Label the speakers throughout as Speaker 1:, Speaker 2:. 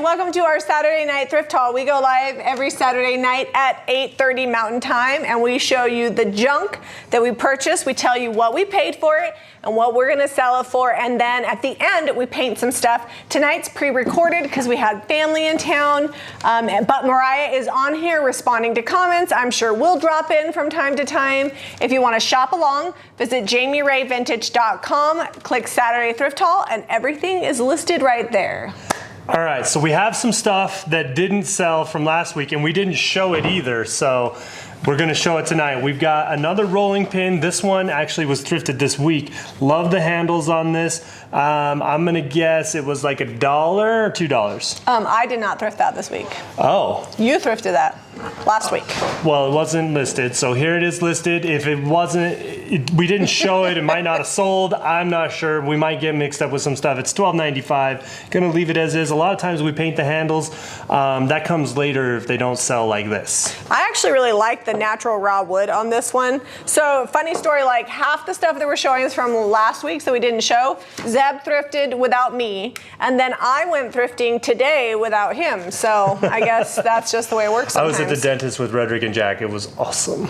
Speaker 1: welcome to our Saturday night thrift haul. We go live every Saturday night at 8:30 Mountain Time, and we show you the junk that we purchased. We tell you what we paid for it and what we're gonna sell it for, and then at the end we paint some stuff. Tonight's pre-recorded because we had family in town, but Mariah is on here responding to comments. I'm sure we'll drop in from time to time. If you want to shop along, visit JamiRayVintage.com, click Saturday Thrift Haul, and everything is listed right there.
Speaker 2: All right, so we have some stuff that didn't sell from last week, and we didn't show it either, so we're gonna show it tonight. We've got another rolling pin. This one actually was thrifted this week. Love the handles on this. I'm gonna guess it was like $1 or $2.
Speaker 1: I did not thrift that this week.
Speaker 2: Oh.
Speaker 1: You thrifted that last week.
Speaker 2: Well, it wasn't listed, so here it is listed. If it wasn't, we didn't show it, it might not have sold. I'm not sure. We might get mixed up with some stuff. It's $12.95. Gonna leave it as is. A lot of times we paint the handles. That comes later if they don't sell like this.
Speaker 1: I actually really like the natural raw wood on this one. So funny story, like half the stuff that we're showing is from last week, so we didn't show. Zeb thrifted without me, and then I went thrifting today without him. So I guess that's just the way it works sometimes.
Speaker 2: I was at the dentist with Redrick and Jack. It was awesome.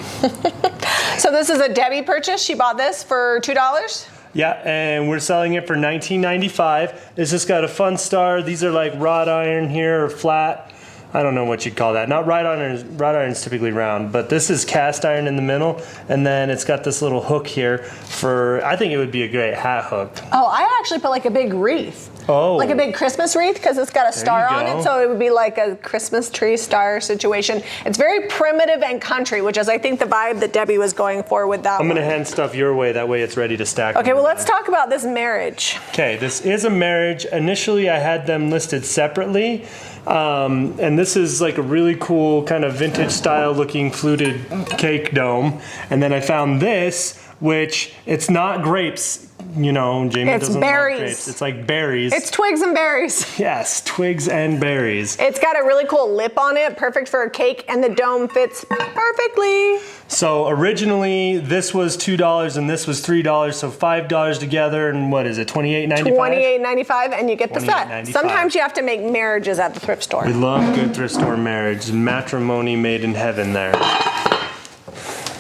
Speaker 1: So this is a Debbie purchase. She bought this for $2.
Speaker 2: Yeah, and we're selling it for $19.95. It's just got a fun star. These are like wrought iron here, or flat. I don't know what you'd call that. Not wrought iron. Wrought iron's typically round, but this is cast iron in the middle, and then it's got this little hook here for, I think it would be a great hat hook.
Speaker 1: Oh, I actually put like a big wreath.
Speaker 2: Oh.
Speaker 1: Like a big Christmas wreath, because it's got a star on it, so it would be like a Christmas tree star situation. It's very primitive and country, which is I think the vibe that Debbie was going for with that
Speaker 2: I'm
Speaker 1: one.
Speaker 2: gonna hand stuff your way, that way it's ready to stack.
Speaker 1: Okay, well let's talk about this marriage.
Speaker 2: Okay, this is a marriage. Initially I had them listed separately. And this is like a really cool kind of vintage style looking fluted cake dome. And then I found this, which it's not grapes. You know, Jamie doesn't like grapes. It's like berries.
Speaker 1: It's twigs and berries.
Speaker 2: Yes, twigs and berries.
Speaker 1: It's got a really cool lip on it, perfect for a cake, and the dome fits perfectly.
Speaker 2: So originally this was $2 and this was $3, so $5 together, and what is it, $28.95?
Speaker 1: $28.95, and you get the set. Sometimes you have to make marriages at the thrift store.
Speaker 2: We love good thrift store marriage. Matrimony made in heaven there.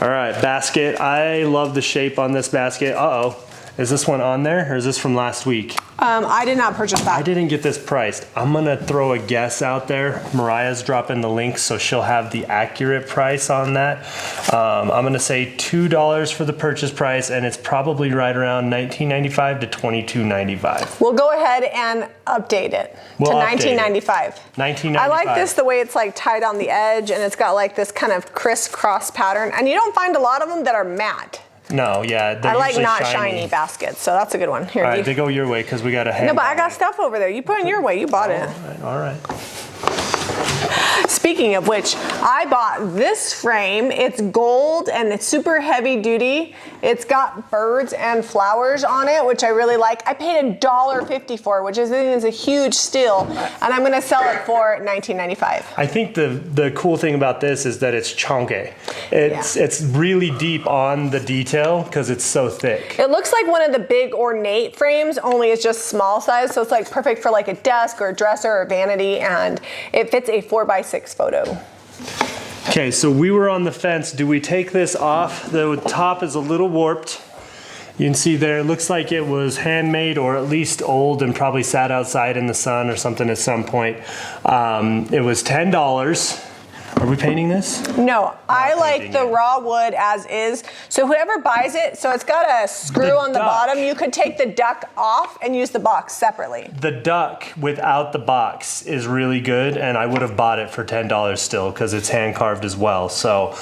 Speaker 2: All right, basket. I love the shape on this basket. Uh-oh. Is this one on there, or is this from last week?
Speaker 1: I did not purchase that.
Speaker 2: I didn't get this priced. I'm gonna throw a guess out there. Mariah's dropping the link, so she'll have the accurate price on that. I'm gonna say $2 for the purchase price, and it's probably right around $19.95 to $22.95.
Speaker 1: We'll go ahead and update it to $19.95.
Speaker 2: $19.95.
Speaker 1: I like this, the way it's like tied on the edge, and it's got like this kind of crisscross pattern, and you don't find a lot of them that are matte.
Speaker 2: No, yeah.
Speaker 1: I like not shiny baskets, so that's a good one. Here,
Speaker 2: all right, they go your way because we got a hand.
Speaker 1: No, but I got stuff over there. You put it your way. You bought it.
Speaker 2: All right.
Speaker 1: Speaking of which, I bought this frame. It's gold and it's super heavy duty. It's got birds and flowers on it, which I really like. I paid $1.50 for it, which I think is a huge steal, and I'm gonna sell it for $19.95.
Speaker 2: I think the cool thing about this is that it's chunky. It's really deep on the detail because it's so thick.
Speaker 1: It looks like one of the big ornate frames, only it's just small size, so it's like perfect for like a desk or a dresser or vanity, and it fits a 4x6 photo.
Speaker 2: Okay, so we were on the fence. Do we take this off? The top is a little warped. You can see there, it looks like it was handmade or at least old and probably sat outside in the sun or something at some point. It was $10. Are we painting this?
Speaker 1: No, I like the raw wood as is. So whoever buys it, so it's got a screw on the bottom. You could take the duck off and use the box separately.
Speaker 2: The duck without the box is really good, and I would have bought it for $10 still because it's hand carved as well. So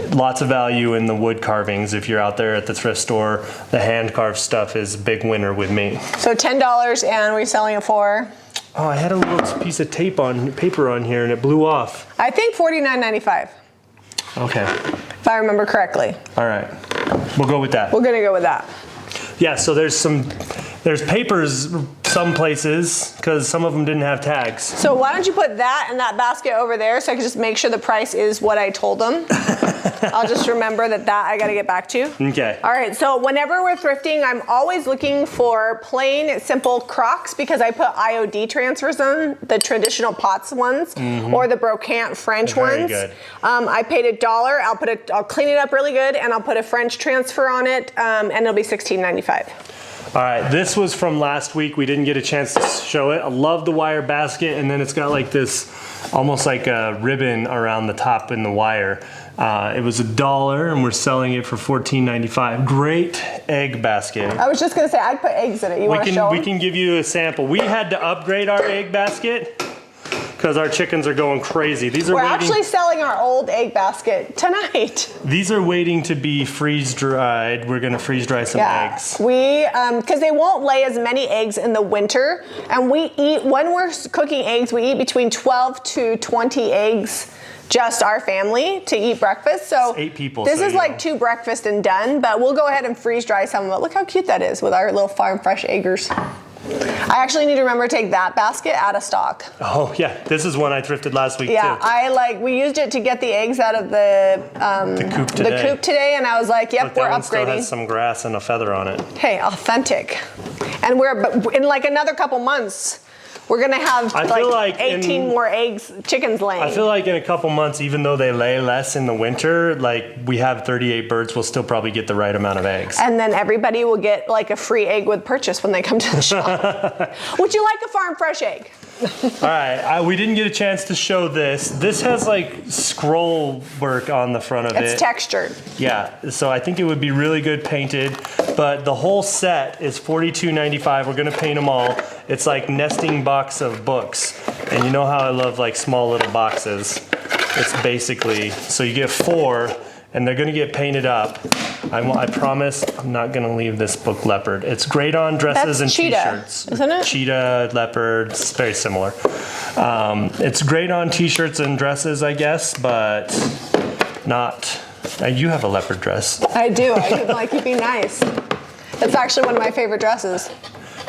Speaker 2: lots of value in the wood carvings. If you're out there at the thrift store, the hand carved stuff is a big winner with me.
Speaker 1: So $10, and we're selling it for?
Speaker 2: Oh, I had a little piece of paper on here and it blew off.
Speaker 1: I think $49.95.
Speaker 2: Okay.
Speaker 1: If I remember correctly.
Speaker 2: All right, we'll go with that.
Speaker 1: We're gonna go with that.
Speaker 2: Yeah, so there's papers some places because some of them didn't have tags.
Speaker 1: So why don't you put that in that basket over there so I can just make sure the price is what I told them? I'll just remember that I got to get back to.
Speaker 2: Okay.
Speaker 1: All right, so whenever we're thrifting, I'm always looking for plain, simple crocks because I put IOD transfers on, the traditional pots ones, or the brocante French
Speaker 2: Very
Speaker 1: ones.
Speaker 2: good.
Speaker 1: I paid $1. I'll clean it up really good, and I'll put a French transfer on it, and it'll be $16.95.
Speaker 2: All right, this was from last week. We didn't get a chance to show it. I love the wire basket, and then it's got like this, almost like a ribbon around the top in the wire. It was $1, and we're selling it for $14.95. Great egg basket.
Speaker 1: I was just gonna say, I'd put eggs in it. You wanna show
Speaker 2: We
Speaker 1: them?
Speaker 2: can give you a sample. We had to upgrade our egg basket because our chickens are going crazy. These are
Speaker 1: We're actually selling our old egg basket tonight.
Speaker 2: These are waiting to be freeze dried. We're gonna freeze dry some eggs.
Speaker 1: We, because they won't lay as many eggs in the winter, and we eat, when we're cooking eggs, we eat between 12 to 20 eggs, just our family, to eat breakfast. So
Speaker 2: it's 8 people.
Speaker 1: This is like 2 breakfasts and done, but we'll go ahead and freeze dry some of it. Look how cute that is with our little farm fresh eggers. I actually need to remember to take that basket out of stock.
Speaker 2: Oh yeah, this is one I thrifted last week
Speaker 1: Yeah,
Speaker 2: too.
Speaker 1: we used it to get the eggs out of the
Speaker 2: coop today.
Speaker 1: coop today, and I was like, yep,
Speaker 2: Look,
Speaker 1: we're
Speaker 2: that one still
Speaker 1: upgrading.
Speaker 2: has some grass and a feather on it.
Speaker 1: Hey, authentic. And we're in like another couple months, we're gonna have like 18 more chickens laying.
Speaker 2: I feel like in a couple months, even though they lay less in the winter, like we have 38 birds, we'll still probably get the right amount of eggs.
Speaker 1: And then everybody will get like a free egg with purchase when they come to the shop. Would you like a farm fresh egg?
Speaker 2: All right, we didn't get a chance to show this. This has like scroll work on the front of it.
Speaker 1: It's textured.
Speaker 2: Yeah, so I think it would be really good painted, but the whole set is $42.95. We're gonna paint them all. It's like nesting box of books. And you know how I love like small little boxes. It's basically, so you get 4 and they're gonna get painted up. I promise I'm not gonna leave this book leopard. It's great on dresses and t-shirts.
Speaker 1: Isn't it?
Speaker 2: Cheetah, leopard, it's very similar. It's great on t-shirts and dresses, I guess, but not, you have a leopard dress.
Speaker 1: I do, like it'd be nice. It's actually one of my favorite dresses.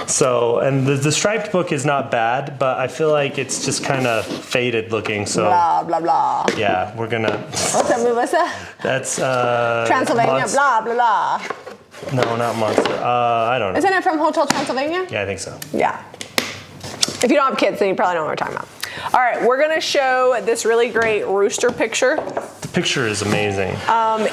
Speaker 2: So, and the striped book is not bad, but I feel like it's just kind of faded looking, so.
Speaker 1: Blah, blah, blah.
Speaker 2: Yeah, we're gonna.
Speaker 1: What's that move? What's that?
Speaker 2: That's,
Speaker 1: Transylvania, blah, blah, blah.
Speaker 2: No, not Monster. I don't know.
Speaker 1: Isn't it from Hotel Transylvania?
Speaker 2: Yeah, I think so.
Speaker 1: Yeah. If you don't have kids, then you probably know what we're talking about. All right, we're gonna show this really great rooster picture.
Speaker 2: The picture is amazing.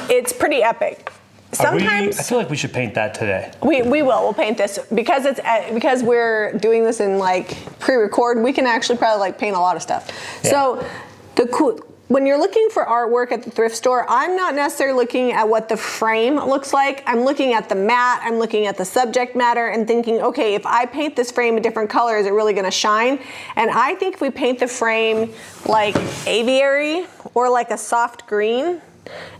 Speaker 1: It's pretty epic. Sometimes
Speaker 2: I feel like we should paint that today.
Speaker 1: we will. We'll paint this because because we're doing this in like pre-record. We can actually probably like paint a lot of stuff.
Speaker 2: Yeah.
Speaker 1: So when you're looking for artwork at the thrift store, I'm not necessarily looking at what the frame looks like. I'm looking at the mat. I'm looking at the subject matter and thinking, okay, if I paint this frame a different color, is it really going to shine? And I think if we paint the frame like aviary or like a soft green,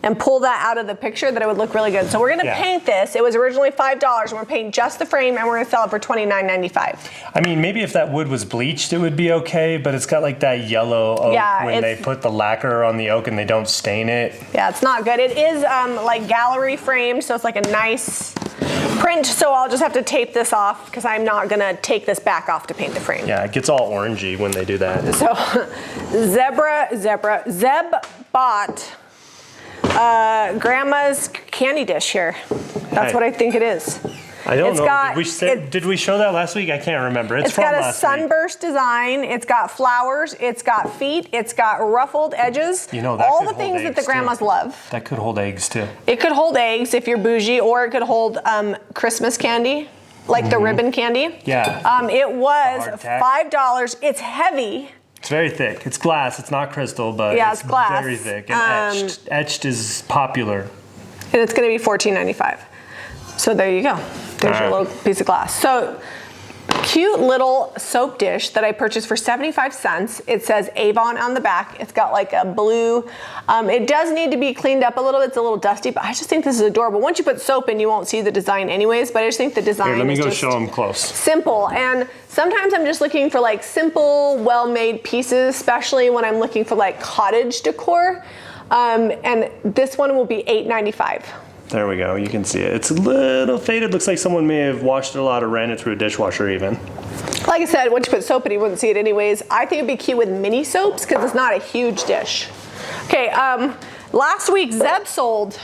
Speaker 1: and pull that out of the picture, that it would look really good. So we're gonna paint this. It was originally $5, and we're painting just the frame, and we're gonna sell it for $29.95.
Speaker 2: I mean, maybe if that wood was bleached, it would be okay, but it's got like that yellow oak when they put the lacquer on the oak and they don't stain it.
Speaker 1: Yeah, it's not good. It is like gallery framed, so it's like a nice print, so I'll just have to tape this off because I'm not gonna take this back off to paint the frame.
Speaker 2: Yeah, it gets all orangey when they do that.
Speaker 1: So Zeb bought Grandma's candy dish here. That's what I think it is.
Speaker 2: I don't know. Did we show that last week? I can't remember. It's from
Speaker 1: got a
Speaker 2: last
Speaker 1: sunburst design. It's got flowers. It's got feet. It's got ruffled edges.
Speaker 2: You know, that
Speaker 1: all
Speaker 2: could
Speaker 1: the
Speaker 2: hold
Speaker 1: things that the
Speaker 2: eggs,
Speaker 1: grandmas
Speaker 2: too.
Speaker 1: love.
Speaker 2: That could hold eggs too.
Speaker 1: It could hold eggs if you're bougie, or it could hold Christmas candy, like the ribbon candy.
Speaker 2: Yeah.
Speaker 1: It was $5. It's heavy.
Speaker 2: It's very thick. It's glass. It's not crystal, but it's
Speaker 1: glass.
Speaker 2: very thick and etched. Etched is popular.
Speaker 1: And it's going to be $14.95. So there you go. There's your little piece of glass. So cute little soap dish that I purchased for 75 cents. It says Avon on the back. It's got like a blue. It does need to be cleaned up a little bit. It's a little dusty, but I just think this is adorable. Once you put soap in, you won't see the design anyways, but I just think the design
Speaker 2: Here, let me
Speaker 1: is
Speaker 2: go
Speaker 1: just
Speaker 2: show them close.
Speaker 1: simple. And sometimes I'm just looking for like simple, well-made pieces, especially when I'm looking for like cottage decor. And this one will be $8.95.
Speaker 2: There we go. You can see it. It's a little faded. Looks like someone may have washed it a lot or ran it through a dishwasher even.
Speaker 1: Like I said, once you put soap in, you wouldn't see it anyways. I think it'd be cute with mini soaps because it's not a huge dish. Okay, Last week, Zeb sold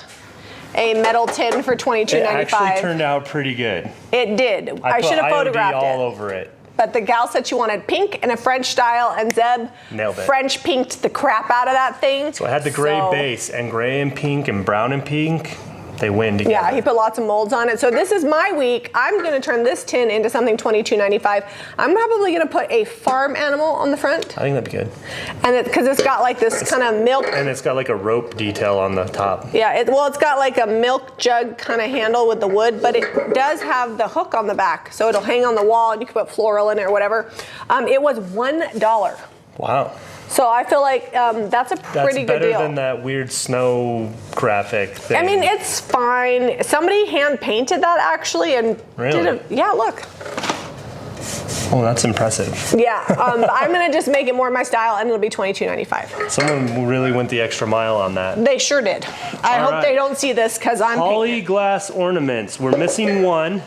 Speaker 1: a metal tin for $22.95.
Speaker 2: It actually turned out pretty good.
Speaker 1: It did. I should have photographed
Speaker 2: all
Speaker 1: it.
Speaker 2: over it.
Speaker 1: But the gal said she wanted pink and a French style, and Zeb
Speaker 2: nailed it.
Speaker 1: French pinked the crap out of that thing.
Speaker 2: So I had the gray base, and gray and pink and brown and pink. They win together.
Speaker 1: Yeah, he put lots of molds on it. So this is my week. I'm going to turn this tin into something $22.95. I'm probably going to put a farm animal on the front.
Speaker 2: I think that'd be good.
Speaker 1: And because it's got like this kind of milk.
Speaker 2: And it's got like a rope detail on the top.
Speaker 1: Yeah, it's got like a milk jug kind of handle with the wood, but it does have the hook on the back. So it'll hang on the wall and you can put floral in it or whatever. It was $1.
Speaker 2: Wow.
Speaker 1: So I feel like that's a pretty good deal.
Speaker 2: That's better than that weird snow graphic thing.
Speaker 1: I mean, it's fine. Somebody hand painted that actually and
Speaker 2: really?
Speaker 1: Yeah, look.
Speaker 2: Oh, that's impressive.
Speaker 1: Yeah, I'm gonna just make it more my style and it'll be $22.95.
Speaker 2: Someone really went the extra mile on that.
Speaker 1: They sure did. I hope they don't see this because I'm
Speaker 2: Poly glass ornaments. We're missing one.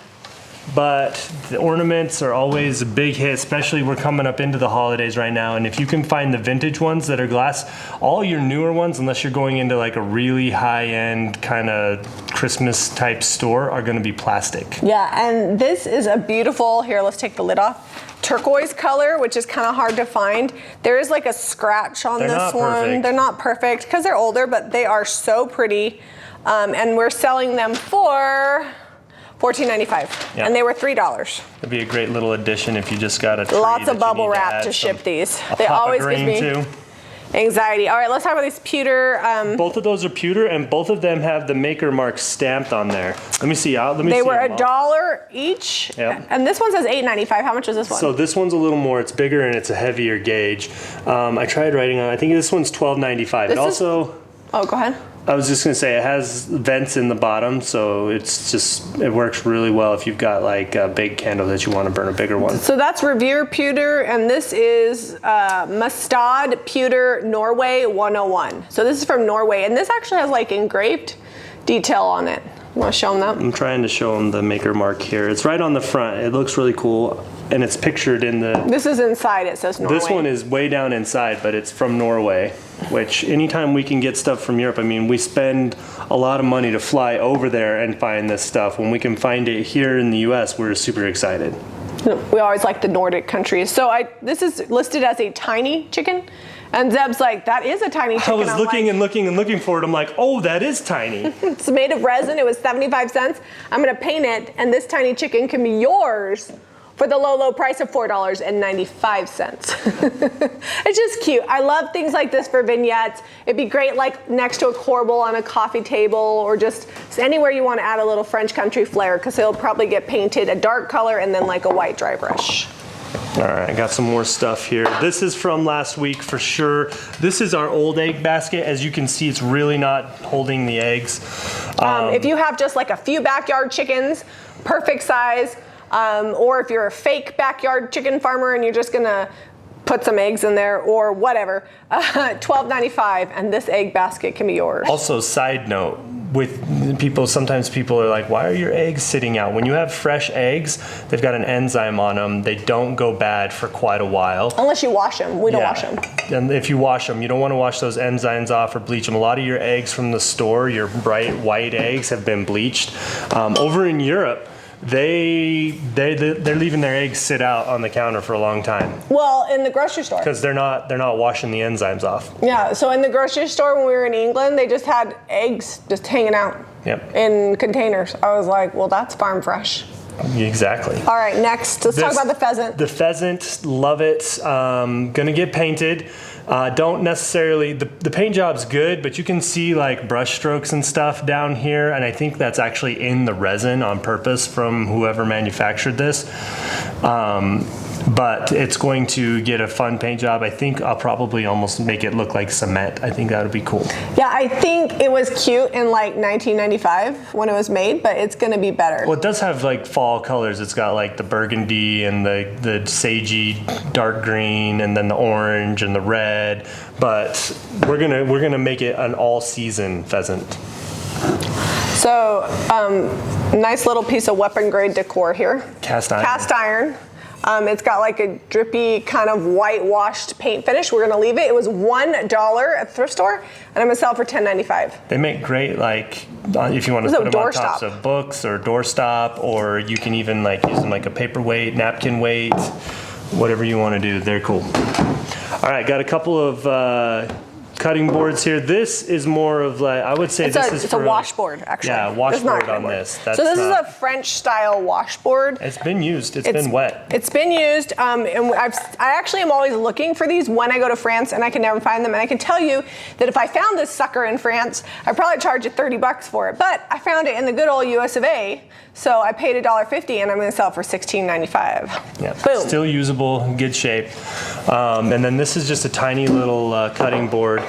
Speaker 2: But the ornaments are always a big hit, especially we're coming up into the holidays right now. And if you can find the vintage ones that are glass, all your newer ones, unless you're going into like a really high-end kind of Christmas type store, are going to be plastic.
Speaker 1: Yeah, and this is a beautiful, here, let's take the lid off, turquoise color, which is kind of hard to find. There is like a scratch on this one. They're not perfect because they're older, but they are so pretty. And we're selling them for $14.95, and they were $3.
Speaker 2: It'd be a great little addition if you just got a tree.
Speaker 1: Lots of bubble wrap to ship these. They always give me anxiety. All right, let's talk about these pewter.
Speaker 2: Both of those are pewter, and both of them have the maker mark stamped on there. Let me see.
Speaker 1: They were $1 each, and this one says $8.95. How much is this one?
Speaker 2: So this one's a little more. It's bigger and it's a heavier gauge. I tried writing on. I think this one's $12.95. It also.
Speaker 1: Oh, go ahead.
Speaker 2: I was just gonna say it has vents in the bottom, so it works really well if you've got like a big candle that you want to burn a bigger one.
Speaker 1: So that's Revere Pewter, and this is Mustad Pewter Norway 101. So this is from Norway, and this actually has like engraved detail on it. You want to show them that?
Speaker 2: I'm trying to show them the maker mark here. It's right on the front. It looks really cool, and it's pictured in the.
Speaker 1: This is inside. It says Norway.
Speaker 2: This one is way down inside, but it's from Norway. Which anytime we can get stuff from Europe, I mean, we spend a lot of money to fly over there and find this stuff. When we can find it here in the U.S., we're super excited.
Speaker 1: We always like the Nordic countries. So this is listed as a tiny chicken. And Zeb's like, that is a tiny chicken.
Speaker 2: I was looking for it. I'm like, oh, that is tiny.
Speaker 1: It's made of resin. It was 75 cents. I'm going to paint it, and this tiny chicken can be yours for the low, low price of $4.95. It's just cute. I love things like this for vignettes. It'd be great like next to a Corbel on a coffee table or just anywhere you want to add a little French country flair because it'll probably get painted a dark color and then like a white dry brush.
Speaker 2: All right, I got some more stuff here. This is from last week for sure. This is our old egg basket. As you can see, it's really not holding the eggs.
Speaker 1: If you have just like a few backyard chickens, perfect size, or if you're a fake backyard chicken farmer and you're just gonna put some eggs in there or whatever, $12.95, and this egg basket can be yours.
Speaker 2: Also, side note, with people, sometimes people are like, why are your eggs sitting out? When you have fresh eggs, they've got an enzyme on them. They don't go bad for quite a while.
Speaker 1: Unless you wash them. We don't wash them.
Speaker 2: And if you wash them, you don't want to wash those enzymes off or bleach them. A lot of your eggs from the store, your bright white eggs, have been bleached. Over in Europe, they're leaving their eggs sit out on the counter for a long time.
Speaker 1: Well, in the grocery store.
Speaker 2: Because they're not washing the enzymes off.
Speaker 1: Yeah, so in the grocery store when we were in England, they just had eggs just hanging out in containers. I was like, well, that's farm fresh.
Speaker 2: Exactly.
Speaker 1: All right, next, let's talk about the pheasant.
Speaker 2: The pheasant, love it. Gonna get painted. Don't necessarily, the paint job's good, but you can see like brush strokes and stuff down here, and I think that's actually in the resin on purpose from whoever manufactured this. But it's going to get a fun paint job. I think I'll probably almost make it look like cement. I think that would be cool.
Speaker 1: Yeah, I think it was cute in like 1995 when it was made, but it's gonna be better.
Speaker 2: Well, it does have like fall colors. It's got like the burgundy and the sagey dark green and then the orange and the red, but we're gonna make it an all-season pheasant. So,
Speaker 1: nice little piece of weapon grade decor here.
Speaker 2: Cast iron.
Speaker 1: Cast iron. It's got like a drippy kind of whitewashed paint finish. We're gonna leave it. It was $1 at the thrift store, and I'm gonna sell it for $10.95.
Speaker 2: They make great, like, if you want to put them on tops of books or doorstop, or you can even like use them like a paperweight, napkin weight, whatever you want to do. They're cool. All right, got a couple of cutting boards here. This is more of like, I would say it's a
Speaker 1: washboard, actually.
Speaker 2: Yeah, washboard on this.
Speaker 1: So this is a French style washboard.
Speaker 2: It's been used. It's been wet.
Speaker 1: It's been used, and I actually am always looking for these when I go to France, and I can never find them. And I can tell you that if I found this sucker in France, I'd probably charge you $30 for it. But I found it in the good old US of A, so I paid $1.50, and I'm going to sell it for $16.95.
Speaker 2: Yeah,
Speaker 1: boom.
Speaker 2: Still usable, good shape. And then this is just a tiny little cutting board.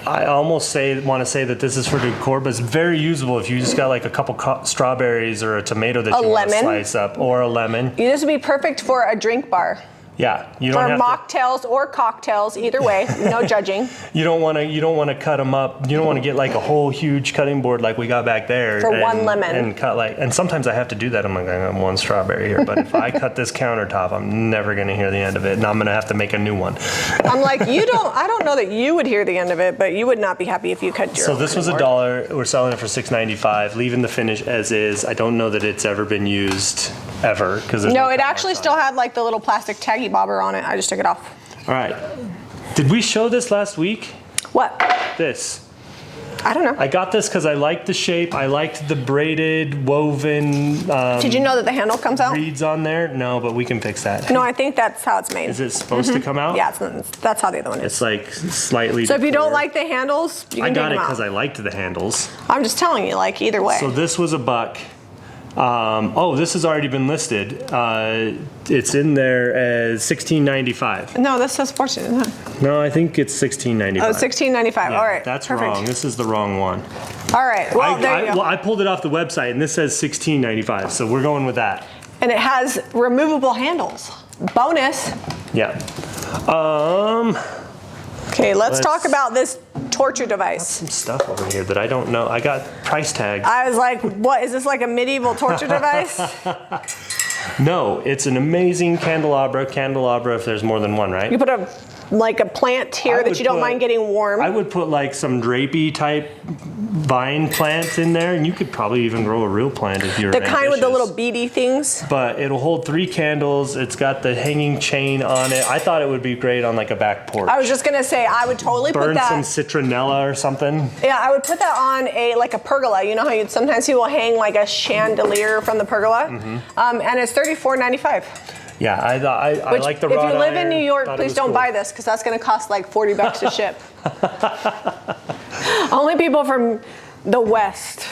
Speaker 2: I almost want to say that this is for decor, but it's very usable if you just got like a couple strawberries or a tomato that you want to slice up, or a lemon.
Speaker 1: This would be perfect for a drink bar.
Speaker 2: Yeah, you don't have
Speaker 1: mocktails or cocktails, either way, no judging.
Speaker 2: You don't want to cut them up. You don't want to get like a whole huge cutting board like we got back there
Speaker 1: for one lemon
Speaker 2: and cut like. And sometimes I have to do that. I'm like, I got one strawberry here, but if I cut this countertop, I'm never going to hear the end of it, and I'm going to have to make a new one.
Speaker 1: I'm like, I don't know that you would hear the end of it, but you would not be happy if you cut your.
Speaker 2: So this was $1. We're selling it for $6.95, leaving the finish as is. I don't know that it's ever been used ever because
Speaker 1: no, it actually still had like the little plastic taggy bobber on it. I just took it off.
Speaker 2: All right. Did we show this last week?
Speaker 1: What?
Speaker 2: This.
Speaker 1: I don't know.
Speaker 2: I got this because I liked the shape. I liked the braided, woven.
Speaker 1: Did you know that the handle comes out?
Speaker 2: Reeds on there? No, but we can fix that.
Speaker 1: No, I think that's how it's made.
Speaker 2: Is it supposed to come out?
Speaker 1: Yeah, that's how the other one is.
Speaker 2: It's like slightly.
Speaker 1: So if you don't like the handles, you can take them out.
Speaker 2: I got it because I liked the handles.
Speaker 1: I'm just telling you, like either way.
Speaker 2: So this was $1. This has already been listed. It's in there as $16.95.
Speaker 1: No, this says $14, isn't it?
Speaker 2: No, I think it's $16.95.
Speaker 1: Oh, $16.95.
Speaker 2: Yeah,
Speaker 1: all right.
Speaker 2: That's
Speaker 1: perfect.
Speaker 2: wrong. This is the wrong one.
Speaker 1: All right. Well, there you go.
Speaker 2: Well, I pulled it off the website, and this says $16.95, so we're going with that.
Speaker 1: And it has removable handles. Bonus.
Speaker 2: Yeah.
Speaker 1: Okay, let's talk about this torture device.
Speaker 2: Some stuff over here that I don't know. I got price tags.
Speaker 1: I was like, what, is this like a medieval torture device?
Speaker 2: No, it's an amazing candelabra. Candelabra if there's more than one, right?
Speaker 1: You put a plant here that you don't mind getting warm.
Speaker 2: I would put like some drapey type vine plants in there, and you could probably even grow a real plant if you're
Speaker 1: the kind with the little beady things.
Speaker 2: But it'll hold 3 candles. It's got the hanging chain on it. I thought it would be great on like a back porch.
Speaker 1: I was just gonna say I would totally put that.
Speaker 2: Burn some citronella or something.
Speaker 1: Yeah, I would put that on a pergola. You know how sometimes people hang like a chandelier from the pergola, and it's $34.95.
Speaker 2: Yeah, I like the wrought
Speaker 1: If you live
Speaker 2: iron,
Speaker 1: in New York, please don't buy this because that's going to cost like $40 to ship. Only people from the West.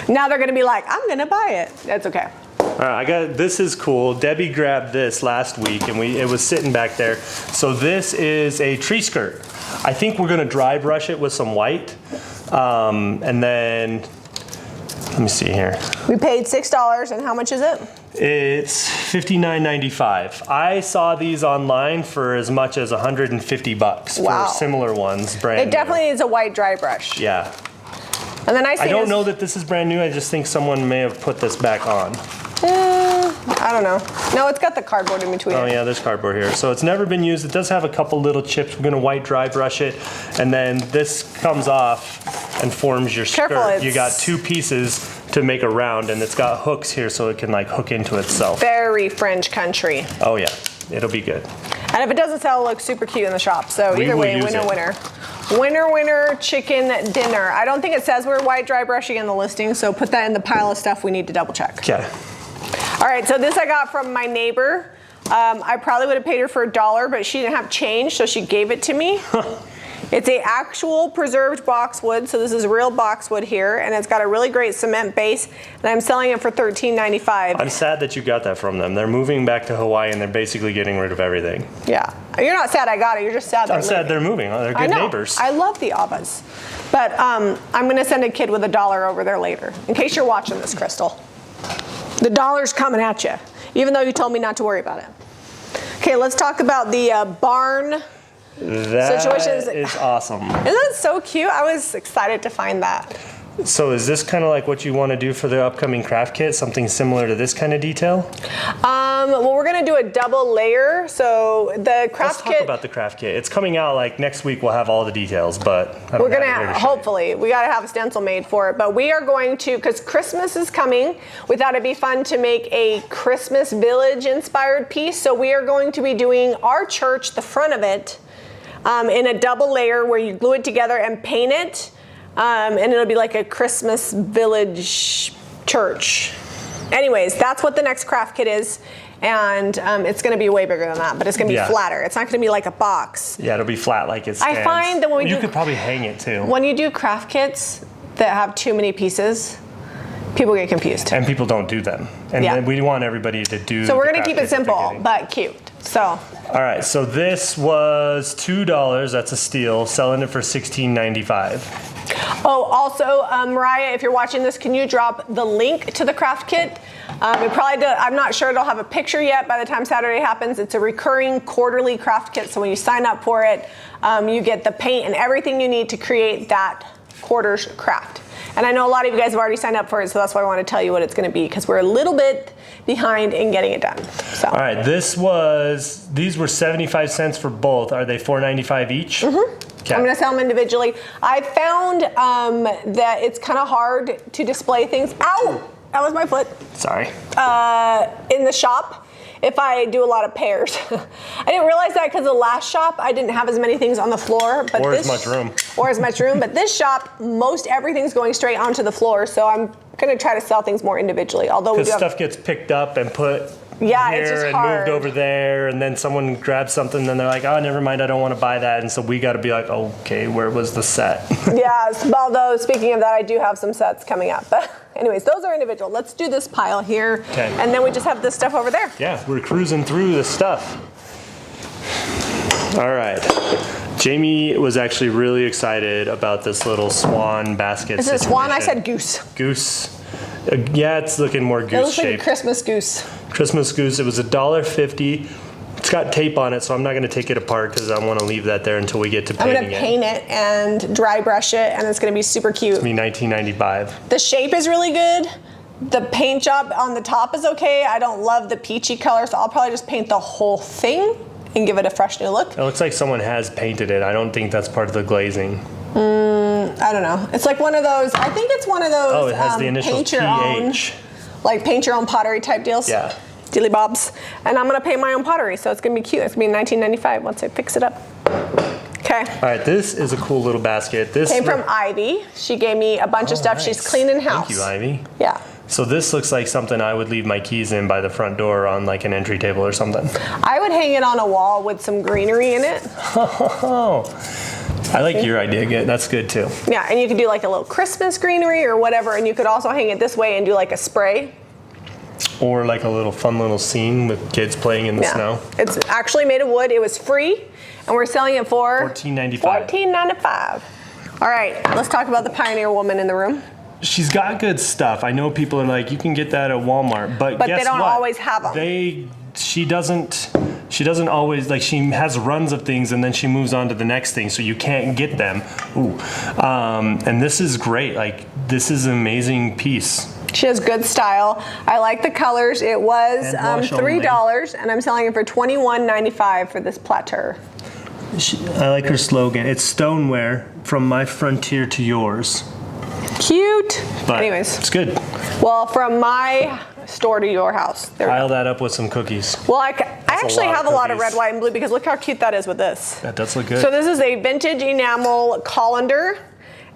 Speaker 1: Now they're going to be like, I'm going to buy it. That's okay.
Speaker 2: All right, this is cool. Debbie grabbed this last week, and it was sitting back there. So this is a tree skirt. I think we're going to dry brush it with some white, and then let me see here.
Speaker 1: We paid $6, and how much is it?
Speaker 2: It's $59.95. I saw these online for as much as $150
Speaker 1: wow.
Speaker 2: for similar ones, brand new.
Speaker 1: It definitely needs a white dry brush.
Speaker 2: Yeah.
Speaker 1: And the nice thing
Speaker 2: I don't know that this is brand new. I just think someone may have put this back on.
Speaker 1: I don't know. No, it's got the cardboard in between.
Speaker 2: Oh yeah, there's cardboard here. So it's never been used. It does have a couple little chips. We're gonna white dry brush it, and then this comes off and forms your skirt.
Speaker 1: Careful,
Speaker 2: you got 2 pieces to make a round, and it's got hooks here so it can like hook into itself.
Speaker 1: Very French country.
Speaker 2: Oh yeah, it'll be good.
Speaker 1: And if it doesn't sell, it looks super cute in the shop. So either way, winner, winner. Winner, winner, chicken dinner. I don't think it says we're white dry brushing in the listing, so put that in the pile of stuff we need to double check.
Speaker 2: Okay.
Speaker 1: All right, so this I got from my neighbor. I probably would have paid her for $1, but she didn't have change, so she gave it to me. It's a actual preserved boxwood, so this is real boxwood here, and it's got a really great cement base, and I'm selling it for $13.95.
Speaker 2: I'm sad that you got that from them. They're moving back to Hawaii, and they're basically getting rid of everything.
Speaker 1: Yeah, you're not sad I got it. You're just sad
Speaker 2: I'm sad they're moving. Oh, they're good neighbors.
Speaker 1: I love the Abbas, but I'm going to send a kid with $1 over there later, in case you're watching this, Crystal. The $1's coming at you, even though you told me not to worry about it. Okay, let's talk about the barn.
Speaker 2: That
Speaker 1: situations.
Speaker 2: is awesome.
Speaker 1: Isn't that so cute? I was excited to find that.
Speaker 2: So is this kind of like what you want to do for the upcoming craft kit? Something similar to this kind of detail?
Speaker 1: Well, we're gonna do a double layer. So the craft kit.
Speaker 2: Let's talk about the craft kit. It's coming out like next week. We'll have all the details, but
Speaker 1: We're gonna hopefully we gotta have a stencil made for it. But we are going to, because Christmas is coming, we thought it'd be fun to make a Christmas village inspired piece. So we are going to be doing our church, the front of it, in a double layer where you glue it together and paint it. And it'll be like a Christmas village church. Anyways, that's what the next craft kit is. And it's going to be way bigger than that, but it's going to be flatter. It's not going to be like a box.
Speaker 2: Yeah, it'll be flat like it stands.
Speaker 1: I find that when
Speaker 2: you could probably hang it too.
Speaker 1: When you do craft kits that have too many pieces, people get confused.
Speaker 2: And people don't do them. And then we want everybody to do.
Speaker 1: So we're going to keep it simple, but cute. So.
Speaker 2: All right, so this was $2. That's a steal. Selling it for $16.95.
Speaker 1: Oh, also, Mariah, if you're watching this, can you drop the link to the craft kit? I'm not sure it'll have a picture yet by the time Saturday happens. It's a recurring quarterly craft kit, so when you sign up for it, you get the paint and everything you need to create that quarter's craft. And I know a lot of you guys have already signed up for it, so that's why I want to tell you what it's going to be, because we're a little bit behind in getting it done. So. All
Speaker 2: right, these were 75 cents for both. Are they $4.95 each?
Speaker 1: Mm-hmm. Okay. I'm going to sell them individually. I found that it's kind of hard to display things. Ow! That was my foot.
Speaker 2: Sorry.
Speaker 1: In the shop, if I do a lot of pairs. I didn't realize that because the last shop, I didn't have as many things on the floor. But
Speaker 2: as much room.
Speaker 1: Or as much room. But this shop, most everything's going straight onto the floor. So I'm going to try to sell things more individually. Although
Speaker 2: because stuff gets picked up and put
Speaker 1: it's
Speaker 2: here
Speaker 1: just
Speaker 2: and
Speaker 1: hard.
Speaker 2: moved over there, and then someone grabs something, and then they're like, oh, never mind, I don't want to buy that. And so we got to be like, okay, where was the set?
Speaker 1: Yeah, although speaking of that, I do have some sets coming up. But anyways, those are individual. Let's do this pile here.
Speaker 2: Okay.
Speaker 1: And then we just have this stuff over there.
Speaker 2: Yeah, we're cruising through the stuff. All right. Jami was actually really excited about this little swan basket.
Speaker 1: Is it swan? I said goose.
Speaker 2: Goose. Yeah, it's looking more goose shaped.
Speaker 1: It looks like a Christmas goose.
Speaker 2: Christmas goose. It was $1.50. It's got tape on it, so I'm not going to take it apart because I want to leave that there until we get to painting it.
Speaker 1: I'm going to paint it and dry brush it, and it's going to be super cute.
Speaker 2: It's going to be $19.95.
Speaker 1: The shape is really good. The paint job on the top is okay. I don't love the peachy color, so I'll probably just paint the whole thing and give it a fresh new look.
Speaker 2: It looks like someone has painted it. I don't think that's part of the glazing.
Speaker 1: I don't know. It's like one of those, I think it's one of those
Speaker 2: oh, it has the initials
Speaker 1: paint your own, like paint your own pottery type deals.
Speaker 2: Yeah.
Speaker 1: Dilly bobs. And I'm going to paint my own pottery, so it's going to be cute. It's going to be $19.95 once I fix it up. Okay.
Speaker 2: All right, this is a cool little basket. This
Speaker 1: came from Ivy. She gave me a bunch of stuff.
Speaker 2: Nice.
Speaker 1: She's cleaning house.
Speaker 2: Thank you, Ivy.
Speaker 1: Yeah.
Speaker 2: So this looks like something I would leave my keys in by the front door on like an entry table or something.
Speaker 1: I would hang it on a wall with some greenery in it.
Speaker 2: I like your idea. That's good too.
Speaker 1: Yeah, and you could do like a little Christmas greenery or whatever, and you could also hang it this way and do like a spray.
Speaker 2: Or like a little fun little scene with kids playing in the snow.
Speaker 1: It's actually made of wood. It was free, and we're selling it for
Speaker 2: $14.95.
Speaker 1: $14.95. All right, let's talk about the Pioneer Woman in the room.
Speaker 2: She's got good stuff. I know people are like, you can get that at Walmart, but guess
Speaker 1: they don't
Speaker 2: what?
Speaker 1: always have them.
Speaker 2: She doesn't always, like, she has runs of things and then she moves on to the next thing, so you can't get them. Ooh. And this is great. Like, this is an amazing piece.
Speaker 1: She has good style. I like the colors. It was $3, and I'm selling it for $21.95 for this platter.
Speaker 2: I like her slogan. It's stoneware from my frontier to yours.
Speaker 1: Cute.
Speaker 2: But
Speaker 1: anyways,
Speaker 2: it's good.
Speaker 1: Well, from my store to your house.
Speaker 2: Pile that up with some cookies.
Speaker 1: Well, I actually have a lot of red, white, and blue because look how cute that is with this.
Speaker 2: That does look good.
Speaker 1: So this is a vintage enamel colander,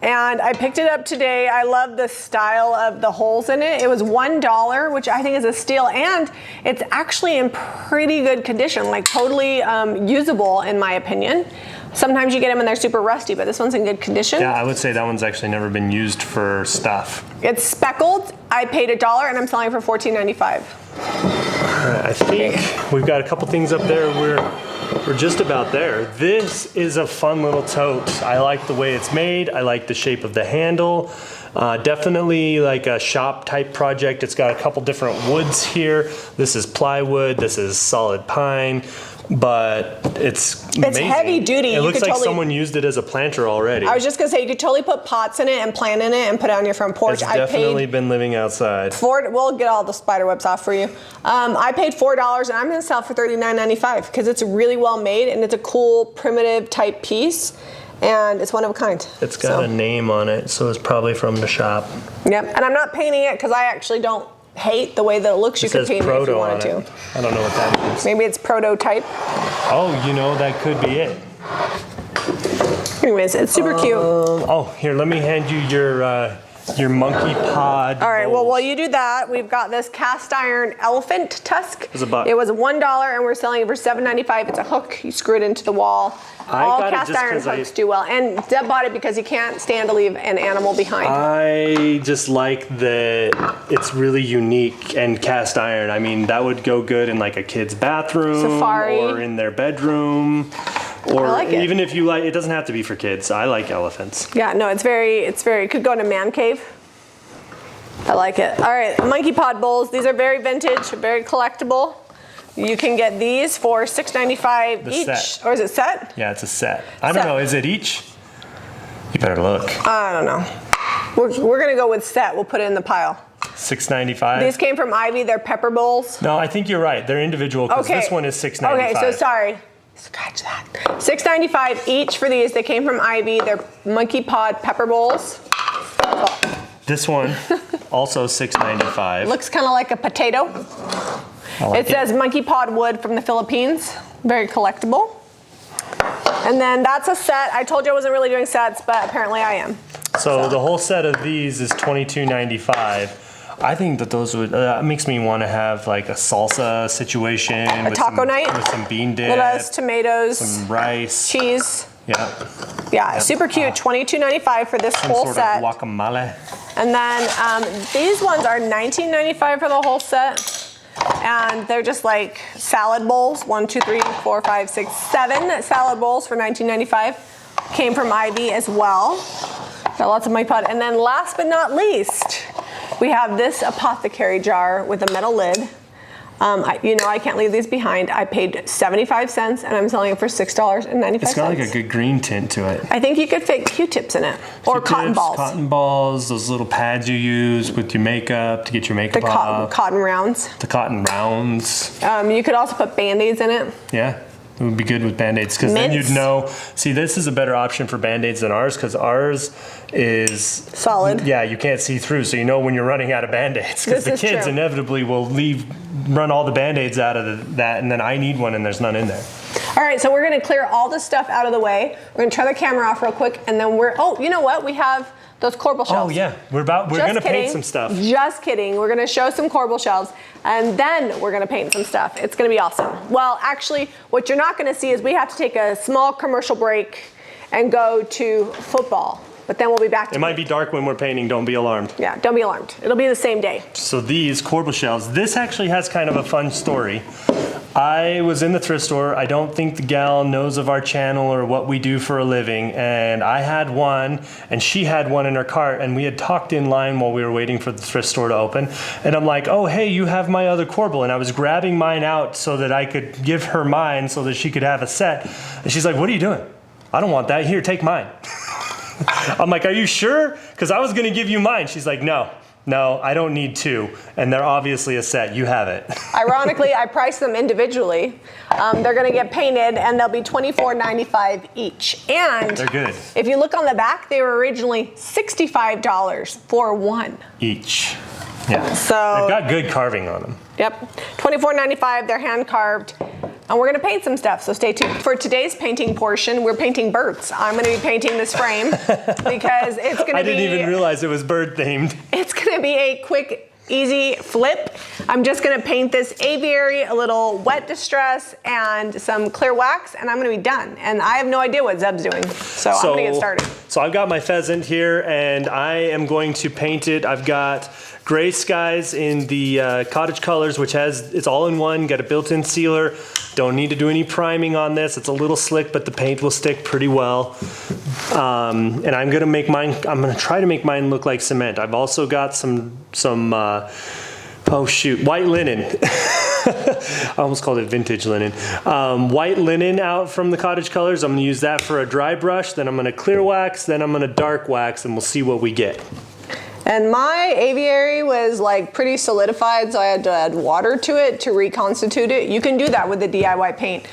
Speaker 1: and I picked it up today. I love the style of the holes in it. It was $1, which I think is a steal, and it's actually in pretty good condition, like totally usable in my opinion. Sometimes you get them and they're super rusty, but this one's in good condition.
Speaker 2: Yeah, I would say that one's actually never been used for stuff.
Speaker 1: It's speckled. I paid $1 and I'm selling it for $14.95.
Speaker 2: All right, I think we've got a couple things up there. We're just about there. This is a fun little tote. I like the way it's made. I like the shape of the handle. Definitely like a shop type project. It's got a couple different woods here. This is plywood. This is solid pine. but it's amazing.
Speaker 1: heavy duty.
Speaker 2: It looks like someone used it as a planter already.
Speaker 1: I was just gonna say, you could totally put pots in it and plant in it and put it on your front porch.
Speaker 2: It's definitely been living outside.
Speaker 1: We'll get all the spider webs off for you. I paid $4 and I'm gonna sell it for $39.95 because it's really well made and it's a cool primitive type piece and it's one of a kind.
Speaker 2: It's got a name on it, so it's probably from the shop.
Speaker 1: Yep, and I'm not painting it because I actually don't hate the way that it looks. You could paint it if you wanted to.
Speaker 2: I don't know what that means.
Speaker 1: Maybe it's prototype.
Speaker 2: Oh, you know, that could be it.
Speaker 1: Anyways, it's super cute.
Speaker 2: Oh, here, let me hand you your monkey pod.
Speaker 1: All right,
Speaker 2: bowls.
Speaker 1: well, while you do that, we've got this cast iron elephant tusk.
Speaker 2: It was $1.
Speaker 1: It was $1 and we're selling it for $7.95. It's a hook, you screw it into the wall. All cast iron hooks do well. And Deb bought it because you can't stand to leave an animal behind.
Speaker 2: I just like that it's really unique and cast iron. I mean, that would go good in like a kid's bathroom.
Speaker 1: Safari.
Speaker 2: Or in their bedroom. Or
Speaker 1: I like it.
Speaker 2: Even if you like, it doesn't have to be for kids. I like elephants.
Speaker 1: Yeah, no, it could go in a man cave. I like it. All right, monkey pod bowls. These are very vintage, very collectible. You can get these for $6.95 each.
Speaker 2: Set.
Speaker 1: Or is it set?
Speaker 2: Yeah, it's a set. I don't know, is it each? You better look.
Speaker 1: I don't know. We're gonna go with set. We'll put it in the pile.
Speaker 2: $6.95.
Speaker 1: These came from Ivy. They're pepper bowls.
Speaker 2: No, I think you're right. They're individual because this one is $6.95.
Speaker 1: Okay, so sorry. Scratch that. $6.95 each for these. They came from Ivy. They're monkey pod pepper bowls.
Speaker 2: This one, also $6.95.
Speaker 1: Looks kind of like a potato. It says monkey pod wood from the Philippines. Very collectible. And then that's a set. I told you I wasn't really doing sets, but apparently I am.
Speaker 2: So the whole set of these is $22.95. I think that those would, makes me want to have like a salsa situation.
Speaker 1: A taco night?
Speaker 2: With some bean dip.
Speaker 1: Lettuce, tomatoes.
Speaker 2: Some rice.
Speaker 1: Cheese.
Speaker 2: Yeah.
Speaker 1: Yeah, super cute. $22.95 for this whole
Speaker 2: Some
Speaker 1: set.
Speaker 2: sort of guacamole.
Speaker 1: And then these ones are $19.95 for the whole set. And they're just like salad bowls. 1, 2, 3, 4, 5, 6, 7 salad bowls for $19.95. Came from Ivy as well. Got lots of monkey pod. And then last but not least, we have this apothecary jar with a metal lid. You know I can't leave these behind. I paid 75 cents and I'm selling it for $6.95.
Speaker 2: It's got like a good green tint to it.
Speaker 1: I think you could fit Q-tips in it. Or cotton balls.
Speaker 2: Cotton balls, those little pads you use with your makeup to get your makeup off.
Speaker 1: Cotton rounds.
Speaker 2: The cotton rounds.
Speaker 1: You could also put Band-Aids in it.
Speaker 2: Yeah. It would be good with Band-Aids because then you'd know. See, this is a better option for Band-Aids than ours because ours is
Speaker 1: solid.
Speaker 2: Yeah, you can't see through, so you know when you're running out of Band-Aids because the kids inevitably will run all the Band-Aids out of that, and then I need one and there's none in there.
Speaker 1: All right, so we're gonna clear all this stuff out of the way. We're gonna turn the camera off real quick, and then you know what? We have those Corbel shelves.
Speaker 2: Oh yeah, we're gonna paint some stuff.
Speaker 1: Just kidding. We're gonna show some Corbel shelves, and then we're gonna paint some stuff. It's gonna be awesome. Well, actually, what you're not gonna see is we have to take a small commercial break and go to football. But then we'll be back to
Speaker 2: it. Might be dark when we're painting, don't be alarmed.
Speaker 1: Yeah, don't be alarmed. It'll be the same day.
Speaker 2: So these Corbel shelves, this actually has kind of a fun story. I was in the thrift store. I don't think the gal knows of our channel or what we do for a living. And I had one and she had one in her cart and we had talked in line while we were waiting for the thrift store to open. And I'm like, oh, hey, you have my other Corbel. And I was grabbing mine out so that I could give her mine so that she could have a set. And she's like, what are you doing? I don't want that. Here, take mine. I'm like, are you sure? Because I was going to give you mine. She's like, no, I don't need two. And they're obviously a set. You have it.
Speaker 1: Ironically, I priced them individually. They're going to get painted, and they'll be $24.95 each. And
Speaker 2: they're good.
Speaker 1: If you look on the back, they were originally $65 for one.
Speaker 2: Each. Yeah.
Speaker 1: So
Speaker 2: they've got good carving on them.
Speaker 1: Yep. $24.95. They're hand carved. And we're gonna paint some stuff, so stay tuned. For today's painting portion, we're painting birds. I'm gonna be painting this frame because it's gonna be-
Speaker 2: I didn't even realize it was bird themed.
Speaker 1: It's gonna be a quick, easy flip. I'm just gonna paint this aviary, a little wet distress, and some clear wax, and I'm gonna be done. And I have no idea what Zeb's doing, so I'm gonna get started.
Speaker 2: So I've got my pheasant here, and I am going to paint it. I've got gray skies in the cottage colors, which it's all in one, got a built-in sealer. Don't need to do any priming on this. It's a little slick, but the paint will stick pretty well. And I'm gonna try to make mine look like cement. I've also got some white linen. I almost called it vintage linen. White linen out from the cottage colors. I'm gonna use that for a dry brush, then I'm gonna clear wax, then I'm gonna dark wax, and we'll see what we get.
Speaker 1: And my aviary was like pretty solidified, so I had to add water to it to reconstitute it. You can do that with the DIY paint.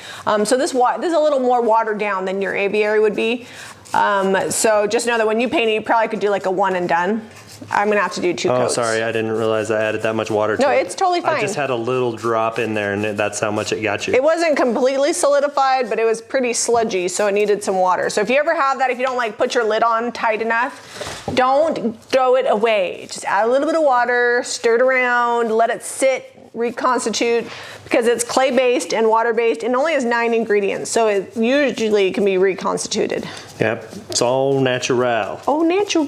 Speaker 1: So this is a little more watered down than your aviary would be. So just know that when you paint it, you probably could do like a one and done. I'm gonna have to do 2 coats.
Speaker 2: Oh, sorry, I didn't realize I added that much water to it.
Speaker 1: No, it's totally fine.
Speaker 2: I just had a little drop in there, and that's how much it got you.
Speaker 1: It wasn't completely solidified, but it was pretty sludgy, so it needed some water. So if you ever have that, if you don't like put your lid on tight enough, don't throw it away. Just add a little bit of water, stir it around, let it sit, reconstitute, because it's clay-based and water-based, and only has 9 ingredients, so it usually can be reconstituted.
Speaker 2: Yep, it's all natural.
Speaker 1: Oh, natural.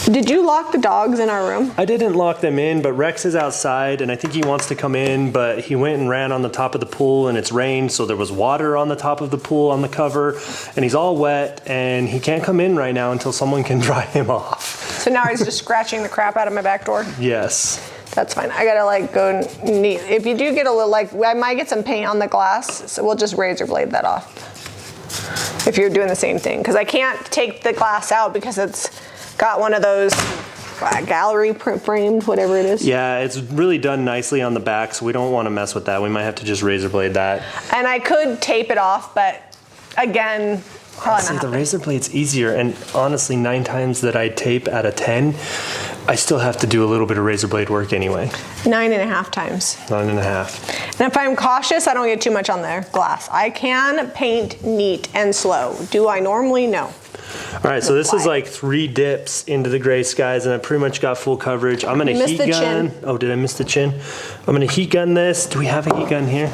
Speaker 1: Did you lock the dogs in our room?
Speaker 2: I didn't lock them in, but Rex is outside, and I think he wants to come in, but he went and ran on the top of the pool, and it's rained, so there was water on the top of the pool on the cover, and he's all wet, and he can't come in right now until someone can dry him off.
Speaker 1: So now he's just scratching the crap out of my back door?
Speaker 2: Yes.
Speaker 1: That's fine. I gotta like go neat. If you do get a little, like, I might get some paint on the glass, so we'll just razor blade that off. If you're doing the same thing, because I can't take the glass out because it's got one of those gallery framed, whatever it is.
Speaker 2: Yeah, it's really done nicely on the back, so we don't want to mess with that. We might have to just razor blade that.
Speaker 1: And I could tape it off, but again,
Speaker 2: honestly, the razor blade's easier, and honestly, 9 times that I tape out of 10, I still have to do a little bit of razor blade work anyway.
Speaker 1: 9.5 times.
Speaker 2: 9.5.
Speaker 1: And if I'm cautious, I don't get too much on the glass. I can paint neat and slow. Do I normally? No.
Speaker 2: All right, so this is like 3 dips into the gray skies, and I pretty much got full coverage. I'm gonna heat gun. Chin. Oh, did I miss the chin? I'm gonna heat gun this. Do we have a heat gun here?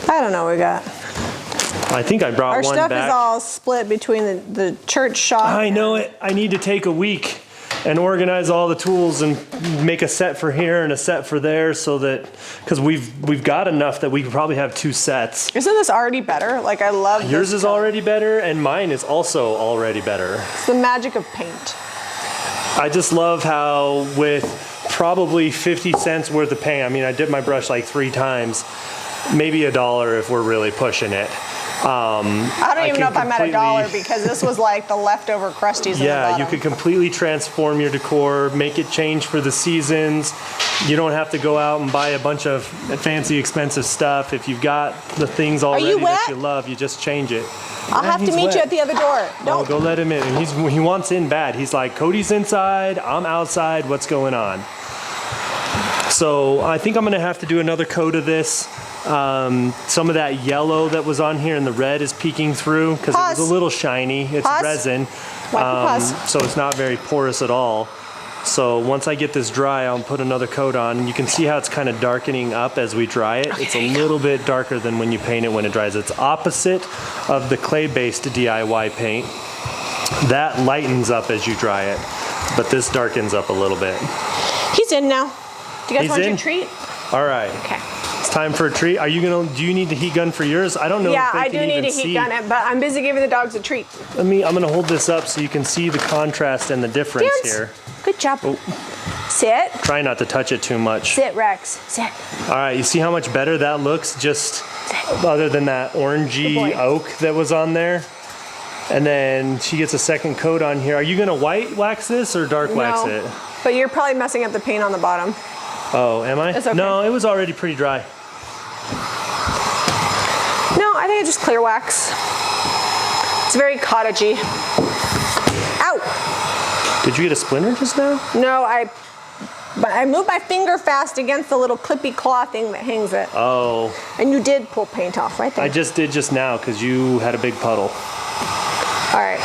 Speaker 1: I don't know what we got.
Speaker 2: I think I brought one back.
Speaker 1: Our stuff is all split between the church shop.
Speaker 2: I know it. I need to take a week and organize all the tools and make a set for here and a set for there, so that, because we've got enough that we could probably have 2 sets.
Speaker 1: Isn't this already better? Like, I love
Speaker 2: yours is already better, and mine is also already better.
Speaker 1: It's the magic of paint.
Speaker 2: I just love how with probably 50 cents worth of paint, I mean, I dipped my brush like 3 times, maybe $1 if we're really pushing it.
Speaker 1: I don't even know if I'm at $1 because this was like the leftover crusties.
Speaker 2: Yeah, you could completely transform your decor, make it change for the seasons. You don't have to go out and buy a bunch of fancy, expensive stuff. If you've got the things already that you love, you just change it.
Speaker 1: I'll have to meet you at the other door.
Speaker 2: No, go let him in. And he wants in bad. He's like, Cody's inside, I'm outside, what's going on? So I think I'm gonna have to do another coat of this. Some of that yellow that was on here and the red is peeking through because it was a little shiny. It's resin, so it's not very porous at all. So once I get this dry, I'll put another coat on. You can see how it's kind of darkening up as we dry it. It's a little bit darker than when you paint it when it dries. It's opposite of the clay-based DIY paint. That lightens up as you dry it, but this darkens up a little bit.
Speaker 1: He's in now. Do you guys want your treat?
Speaker 2: All right.
Speaker 1: Okay.
Speaker 2: It's time for a treat. Are you gonna? Do you need the heat gun for yours? I don't know.
Speaker 1: Yeah,
Speaker 2: if they
Speaker 1: I do need to heat gun it, but I'm busy giving the dogs a treat.
Speaker 2: I'm gonna hold this up so you can see the contrast and the difference here.
Speaker 1: Good job.
Speaker 2: Oh.
Speaker 1: Sit.
Speaker 2: Try not to touch it too much.
Speaker 1: Sit, Rex. Sit.
Speaker 2: All right. You see how much better that looks? Just other than that orangey oak that was on there. And then she gets a second coat on here. Are you gonna white wax this or dark wax it?
Speaker 1: But you're probably messing up the paint on the bottom.
Speaker 2: Oh, am I?
Speaker 1: It's okay.
Speaker 2: No, it was already pretty dry.
Speaker 1: No, I think it's just clear wax. It's very cottagey. Ow!
Speaker 2: Did you get a splinter just now?
Speaker 1: No, but I moved my finger fast against the little clippy claw thing that hangs it.
Speaker 2: Oh.
Speaker 1: And you did pull paint off right there.
Speaker 2: I just did just now because you had a big puddle.
Speaker 1: All right.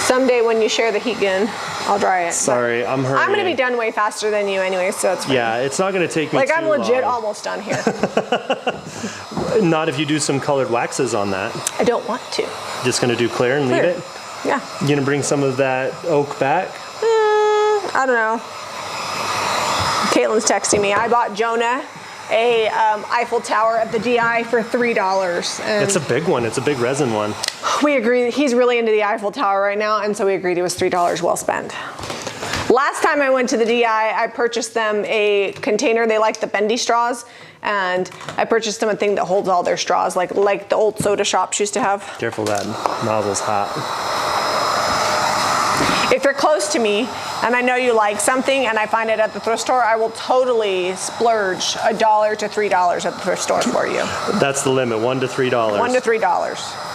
Speaker 1: Someday when you share the heat gun, I'll dry it.
Speaker 2: Sorry, I'm hurrying.
Speaker 1: I'm going to be done way faster than you anyway, so it's fine.
Speaker 2: Yeah, it's not going to take me too long.
Speaker 1: I'm legit almost done here.
Speaker 2: Not if you do some colored waxes on that.
Speaker 1: I don't want to.
Speaker 2: Just going to do clear and leave it?
Speaker 1: Yeah.
Speaker 2: You going to bring some of that oak back?
Speaker 1: I don't know. Caitlin's texting me. I bought Jonah a Eiffel Tower at the DI for $3. And
Speaker 2: it's a big one. It's a big resin one. We
Speaker 1: agreed. He's really into the Eiffel Tower right now, and so we agreed it was $3 well spent. Last time I went to the DI, I purchased them a container. They like the bendy straws, and I purchased them a thing that holds all their straws, like the old soda shops used to have.
Speaker 2: Careful, that nozzle's hot.
Speaker 1: If you're close to me and I know you like something and I find it at the thrift store, I will totally splurge $1 to $3 at the thrift store for you.
Speaker 2: That's the limit, $1 to $3.
Speaker 1: $1 to $3.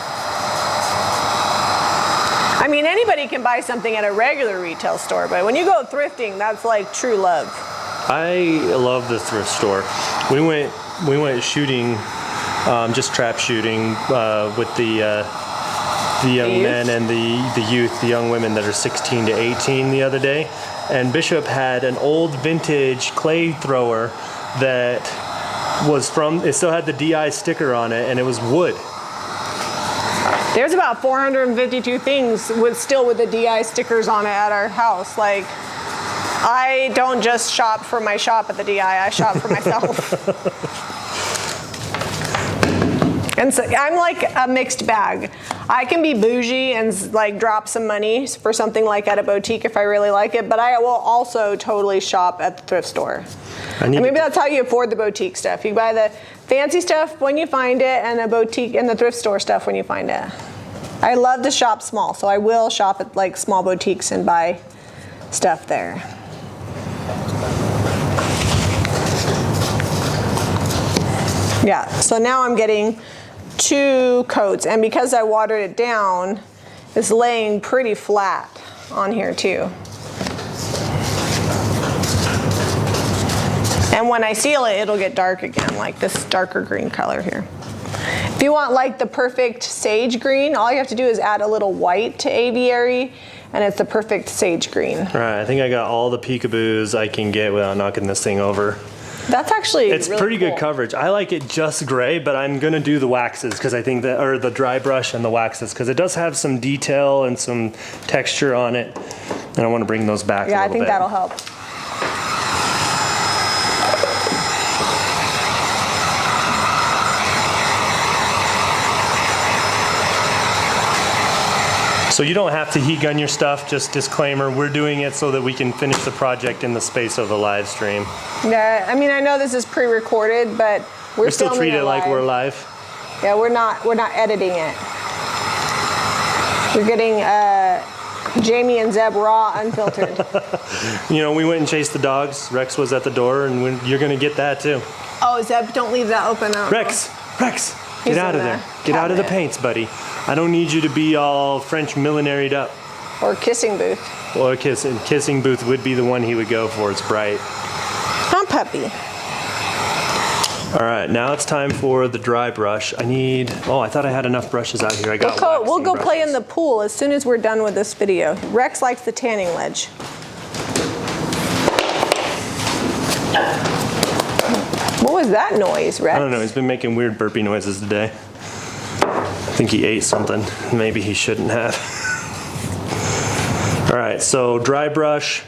Speaker 1: I mean, anybody can buy something at a regular retail store, but when you go thrifting, that's like true love.
Speaker 2: I love the thrift store. We went shooting, just trap shooting with the young men and the youth, the young women that are 16 to 18 the other day. And Bishop had an old vintage clay thrower that was it still had the DI sticker on it, and it was wood.
Speaker 1: There's about 452 things still with the DI stickers on it at our house. Like, I don't just shop for my shop at the DI, I shop for myself. And so I'm like a mixed bag. I can be bougie and like drop some money for something like at a boutique if I really like it, but I will also totally shop at the thrift store. And maybe that's how you afford the boutique stuff. You buy the fancy stuff when you find it, and a boutique and the thrift store stuff when you find it. I love to shop small, so I will shop at like small boutiques and buy stuff there. Yeah, so now I'm getting 2 coats, and because I watered it down, it's laying pretty flat on here too. And when I seal it, it'll get dark again, like this darker green color here. If you want like the perfect sage green, all you have to do is add a little white to aviary, and it's the perfect sage green. All
Speaker 2: right, I think I got all the peekaboos I can get without knocking this thing over.
Speaker 1: That's actually
Speaker 2: it's
Speaker 1: really
Speaker 2: pretty
Speaker 1: cool.
Speaker 2: Good coverage. I like it just gray, but I'm gonna do the waxes because I think that, or the dry brush and the waxes, because it does have some detail and some texture on it, and I want to bring those back.
Speaker 1: Yeah,
Speaker 2: a little
Speaker 1: I think
Speaker 2: bit.
Speaker 1: that'll help.
Speaker 2: So you don't have to heat gun your stuff, just disclaimer, we're doing it so that we can finish the project in the space of the live stream.
Speaker 1: Yeah, I mean, I know this is pre-recorded, but
Speaker 2: we still treat it like we're live.
Speaker 1: Yeah, we're not editing it. We're getting Jami and Zeb raw, unfiltered.
Speaker 2: You know, we went and chased the dogs. Rex was at the door, and you're gonna get that too.
Speaker 1: Oh, Zeb, don't leave that open.
Speaker 2: Rex, get out of there. Get out of the paints, buddy. I don't need you to be all French millinaried up.
Speaker 1: Or kissing booth.
Speaker 2: Or kissing booth would be the one he would go for. It's bright.
Speaker 1: Huh, puppy.
Speaker 2: All right, now it's time for the dry brush. I thought I had enough brushes out here. I got
Speaker 1: we'll go
Speaker 2: brushes.
Speaker 1: play in the pool as soon as we're done with this video. Rex likes the tanning ledge. What was that noise, Rex?
Speaker 2: I don't know, he's been making weird burpy noises today. I think he ate something. Maybe he shouldn't have. All right, so dry brush,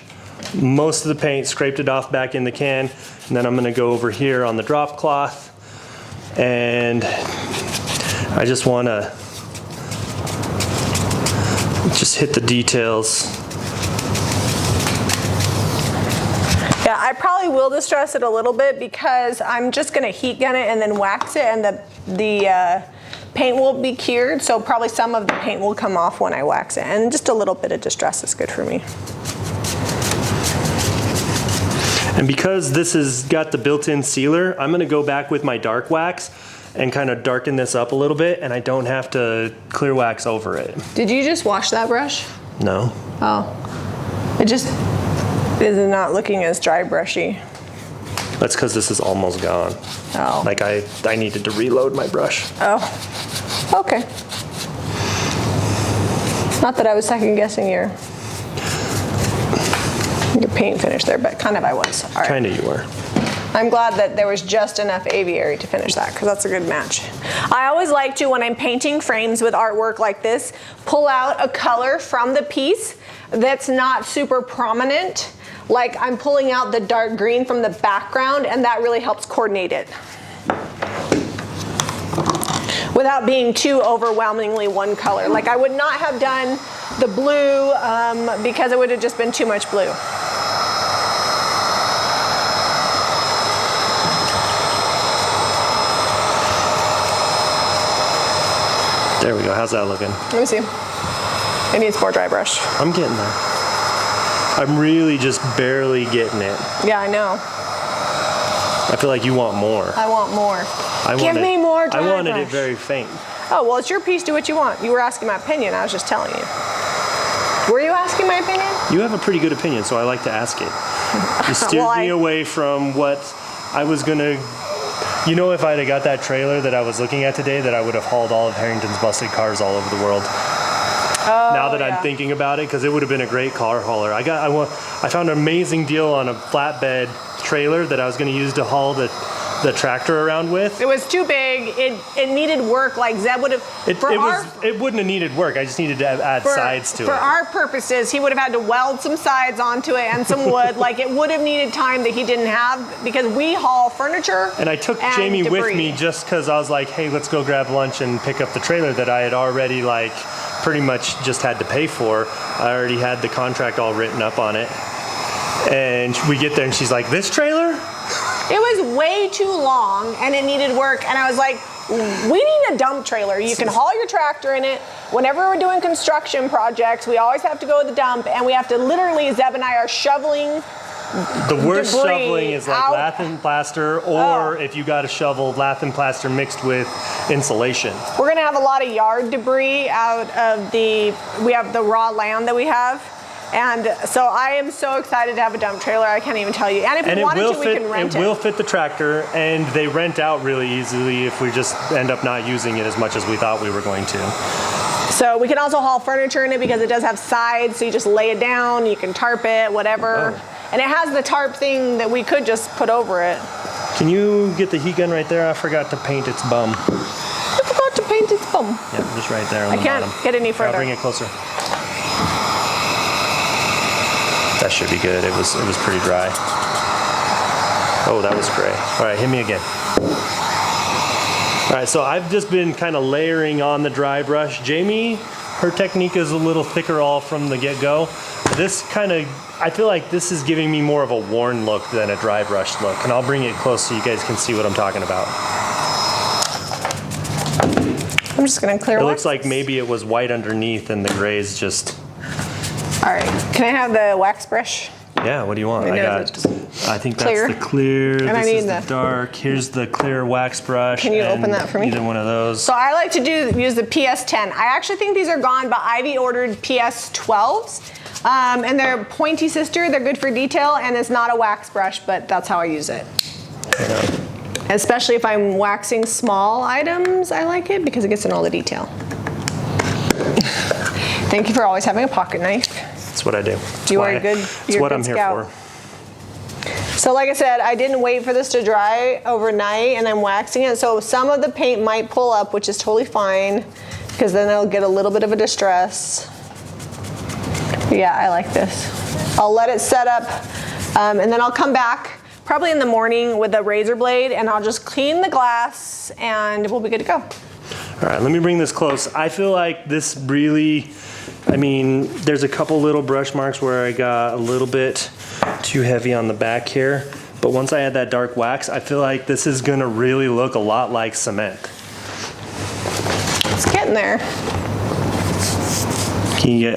Speaker 2: most of the paint, scraped it off back in the can, and then I'm gonna go over here on the drop cloth, and I just wanna just hit the details.
Speaker 1: Yeah, I probably will distress it a little bit because I'm just gonna heat gun it and then wax it, and the paint will be cured, so probably some of the paint will come off when I wax it, and just a little bit of distress is good for me.
Speaker 2: And because this has got the built-in sealer, I'm gonna go back with my dark wax and kind of darken this up a little bit, and I don't have to clear wax over it.
Speaker 1: Did you just wash that brush?
Speaker 2: No.
Speaker 1: Oh. It just is not looking as dry brushy.
Speaker 2: That's because this is almost gone.
Speaker 1: Oh.
Speaker 2: Like I needed to reload my brush.
Speaker 1: Oh. Okay. Not that I was second guessing your paint finish there, but kind of I was. All right.
Speaker 2: Kind of you were.
Speaker 1: I'm glad that there was just enough aviary to finish that, because that's a good match. I always like to, when I'm painting frames with artwork like this, pull out a color from the piece that's not super prominent. Like I'm pulling out the dark green from the background, and that really helps coordinate it without being too overwhelmingly one color. Like I would not have done the blue because it would have just been too much blue.
Speaker 2: There we go. How's that looking?
Speaker 1: Let me see. It needs more dry brush.
Speaker 2: I'm getting there. I'm really just barely getting it.
Speaker 1: Yeah, I know.
Speaker 2: I feel like you want more.
Speaker 1: I want more. Give me more dry brush.
Speaker 2: I wanted it very faint.
Speaker 1: Oh, well, it's your piece. Do what you want. You were asking my opinion. I was just telling you. Were you asking my opinion?
Speaker 2: You have a pretty good opinion, so I like to ask it. You steered me away from what I was going to... You know, if I'd have got that trailer that I was looking at today, that I would have hauled all of Harrington's busted cars all over the world.
Speaker 1: Oh,
Speaker 2: now that I'm thinking about it, because it would have been a great car hauler. I found an amazing deal on a flatbed trailer that I was going to use to haul the tractor around with.
Speaker 1: It was too big. It needed work. Like Zeb would have.
Speaker 2: It wouldn't have needed work. I just needed to add sides to it.
Speaker 1: For our purposes, he would have had to weld some sides onto it and some wood. Like it would have needed time that he didn't have because we haul furniture.
Speaker 2: And I took Jami with me just because I was like, hey, let's go grab lunch and pick up the trailer that I had already pretty much just had to pay for. I already had the contract all written up on it. And we get there and she's like, this trailer?
Speaker 1: It was way too long and it needed work. And I was like, we need a dump trailer. You can haul your tractor in it. Whenever we're doing construction projects, we always have to go to the dump and we have to literally, Zeb and I are shoveling
Speaker 2: the worst
Speaker 1: debris
Speaker 2: shoveling is like
Speaker 1: out.
Speaker 2: lath and plaster, or if you got a shovel, lath and plaster mixed with insulation.
Speaker 1: We're gonna have a lot of yard debris out of we have the raw land that we have. And so I am so excited to have a dump trailer, I can't even tell you. And if we wanted to, we can rent it.
Speaker 2: It will fit the tractor, and they rent out really easily if we just end up not using it as much as we thought we were going to.
Speaker 1: So we can also haul furniture in it because it does have sides, so you just lay it down, you can tarp it, whatever. Oh. And it has the tarp thing that we could just put over it.
Speaker 2: Can you get the heat gun right there? I forgot to paint its bum.
Speaker 1: You forgot to paint its bum.
Speaker 2: Yeah, just right there on the bottom.
Speaker 1: I can't get any further.
Speaker 2: I'll bring it closer. That should be good. It was pretty dry. Oh, that was gray. All right, hit me again. All right, so I've just been kind of layering on the dry brush. Jami, her technique is a little thicker all from the get-go. This I feel like this is giving me more of a worn look than a dry brush look. And I'll bring it close so you guys can see what I'm talking about.
Speaker 1: I'm just gonna clear it.
Speaker 2: It looks like maybe it was white underneath and the gray's just...
Speaker 1: All right, can I have the wax brush?
Speaker 2: Yeah, what do you want? I think
Speaker 1: clear.
Speaker 2: That's the clear,
Speaker 1: and
Speaker 2: this is the dark. Here's the clear wax brush.
Speaker 1: Can you open that for me?
Speaker 2: Either one of those.
Speaker 1: So I like to use the PS10. I actually think these are gone, but Ivy ordered PS12s. And they're pointy sister, they're good for detail, and it's not a wax brush, but that's how I use it.
Speaker 2: Yeah.
Speaker 1: Especially if I'm waxing small items, I like it because it gets in all the detail. Thank you for always having a pocket knife.
Speaker 2: That's what I do.
Speaker 1: You are good.
Speaker 2: That's what I'm here for.
Speaker 1: So like I said, I didn't wait for this to dry overnight and I'm waxing it. So some of the paint might pull up, which is totally fine because then it'll get a little bit of a distress. But yeah, I like this. I'll let it set up and then I'll come back probably in the morning with a razor blade and I'll just clean the glass and we'll be good to go.
Speaker 2: All right, let me bring this close. I feel like this really, there's a couple little brush marks where I got a little bit too heavy on the back here, but once I add that dark wax, I feel like this is gonna really look a lot like cement.
Speaker 1: It's getting there.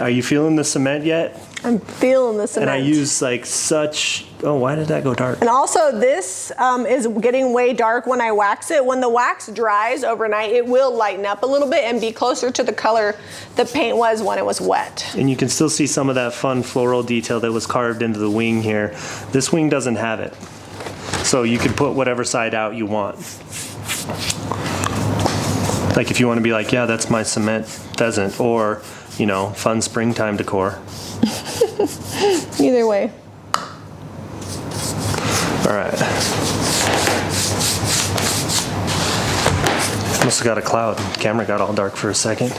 Speaker 2: Are you feeling the cement yet?
Speaker 1: I'm feeling the cement.
Speaker 2: And I use oh, why did that go dark?
Speaker 1: And also this is getting way dark when I wax it. When the wax dries overnight, it will lighten up a little bit and be closer to the color the paint was when it was wet.
Speaker 2: And you can still see some of that fun floral detail that was carved into the wing here. This wing doesn't have it. So you can put whatever side out you want. Like if you want to be like, yeah, that's my cement pheasant, or, fun springtime decor.
Speaker 1: Either way.
Speaker 2: All right. Must have got a cloud. The camera got all dark for a second.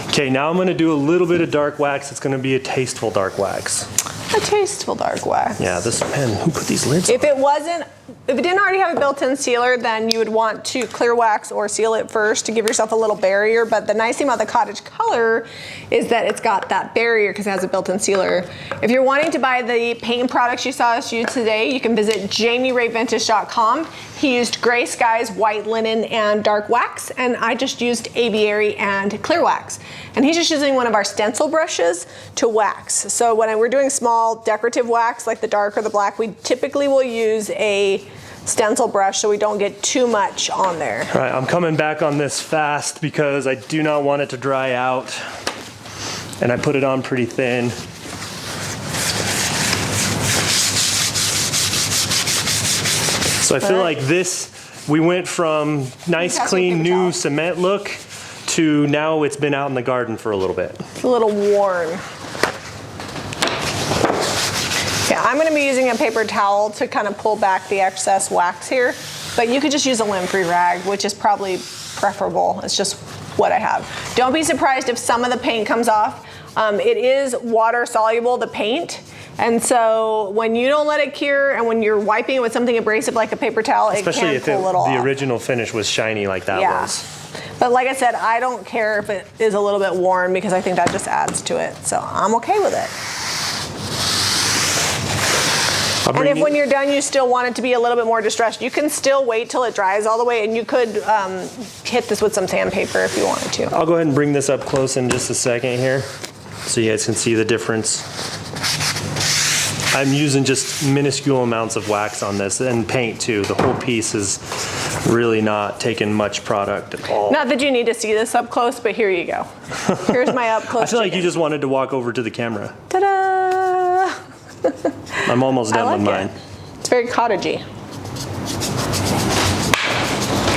Speaker 2: Okay, now I'm going to do a little bit of dark wax. It's going to be a tasteful dark wax.
Speaker 1: A tasteful dark wax.
Speaker 2: Yeah, this pen, who put these lids
Speaker 1: If
Speaker 2: on?
Speaker 1: it wasn't if it didn't already have a built-in sealer, then you would want to clear wax or seal it first to give yourself a little barrier. But the nice thing about the cottage color is that it's got that barrier because it has a built-in sealer. If you're wanting to buy the paint products you saw us use today, you can visit JamiRayVintage.com. He used gray skies, white linen, and dark wax, and I just used aviary and clear wax. And he's just using one of our stencil brushes to wax. So when we're doing small decorative wax, like the dark or the black, we typically will use a stencil brush so we don't get too much on there.
Speaker 2: All right, I'm coming back on this fast because I do not want it to dry out. And I put it on pretty thin. So I feel like this, we went from nice, clean, new cement look to now it's been out in the garden for a little bit.
Speaker 1: It's a little worn. Yeah, I'm gonna be using a paper towel to kind of pull back the excess wax here, but you could just use a lint-free rag, which is probably preferable. It's just what I have. Don't be surprised if some of the paint comes off. It is water soluble, the paint. And so when you don't let it cure and when you're wiping it with something abrasive like a paper towel,
Speaker 2: especially
Speaker 1: it
Speaker 2: if
Speaker 1: can pull it off.
Speaker 2: The original finish was shiny like that was.
Speaker 1: But like I said, I don't care if it is a little bit worn because I think that just adds to it. So I'm okay with it. And if when you're done you still want it to be a little bit more distressed, you can still wait till it dries all the way, and you could hit this with some sandpaper if you wanted to.
Speaker 2: I'll go ahead and bring this up close in just a second here so you guys can see the difference. I'm using just minuscule amounts of wax on this and paint too. The whole piece is really not taking much product at all.
Speaker 1: Not that you need to see this up close, but here you go. Here's my up close.
Speaker 2: I feel like you just wanted to walk over to the camera.
Speaker 1: Ta-da!
Speaker 2: I'm almost done with mine.
Speaker 1: It's very cottagey.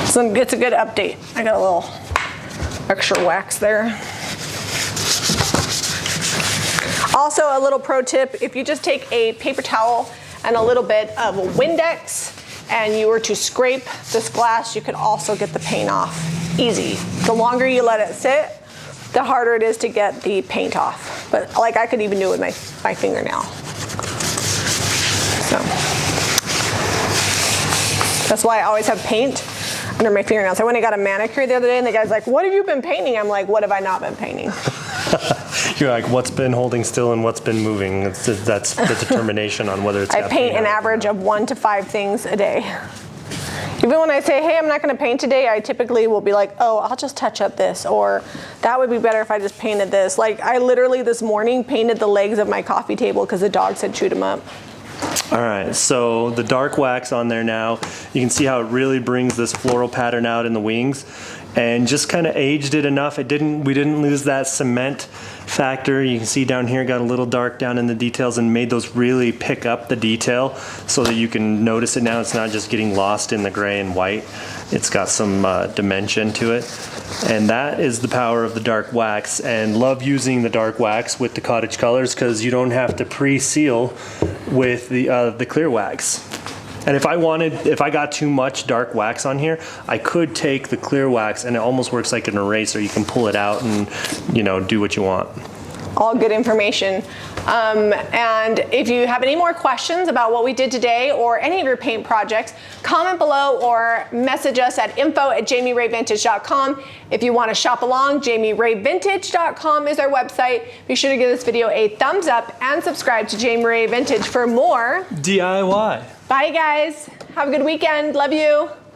Speaker 1: So it's a good update. I got a little extra wax there. Also, a little pro tip, if you just take a paper towel and a little bit of a Windex and you were to scrape this glass, you could also get the paint off. Easy. The longer you let it sit, the harder it is to get the paint off. But like I could even do it with my fingernail. So that's why I always have paint under my fingernails. I went and got a manicure the other day and the guy's like, what have you been painting? I'm like, what have I not been painting?
Speaker 2: You're like, what's been holding still and what's been moving? That's the determination on whether it's
Speaker 1: I paint an average of 1 to 5 things a day. Even when I say, hey, I'm not gonna paint today, I typically will be like, oh, I'll just touch up this, or that would be better if I just painted this. Like I literally this morning painted the legs of my coffee table because the dogs had chewed them up.
Speaker 2: All right, so the dark wax on there now, you can see how it really brings this floral pattern out in the wings and just kind of aged it enough. We didn't lose that cement factor. You can see down here, got a little dark down in the details and made those really pick up the detail so that you can notice it now. It's not just getting lost in the gray and white. It's got some dimension to it. And that is the power of the dark wax, and love using the dark wax with the cottage colors because you don't have to pre-seal with the clear wax. And if I got too much dark wax on here, I could take the clear wax and it almost works like an eraser. You can pull it out and, you know, do what you want.
Speaker 1: All good information. And if you have any more questions about what we did today or any of your paint projects, comment below or message us at info@JamiRayVintage.com. If you want to shop along, JamiRayVintage.com is our website. Be sure to give this video a thumbs up and subscribe to Jami Ray Vintage for more
Speaker 2: DIY.
Speaker 1: Bye guys. Have a good weekend. Love you.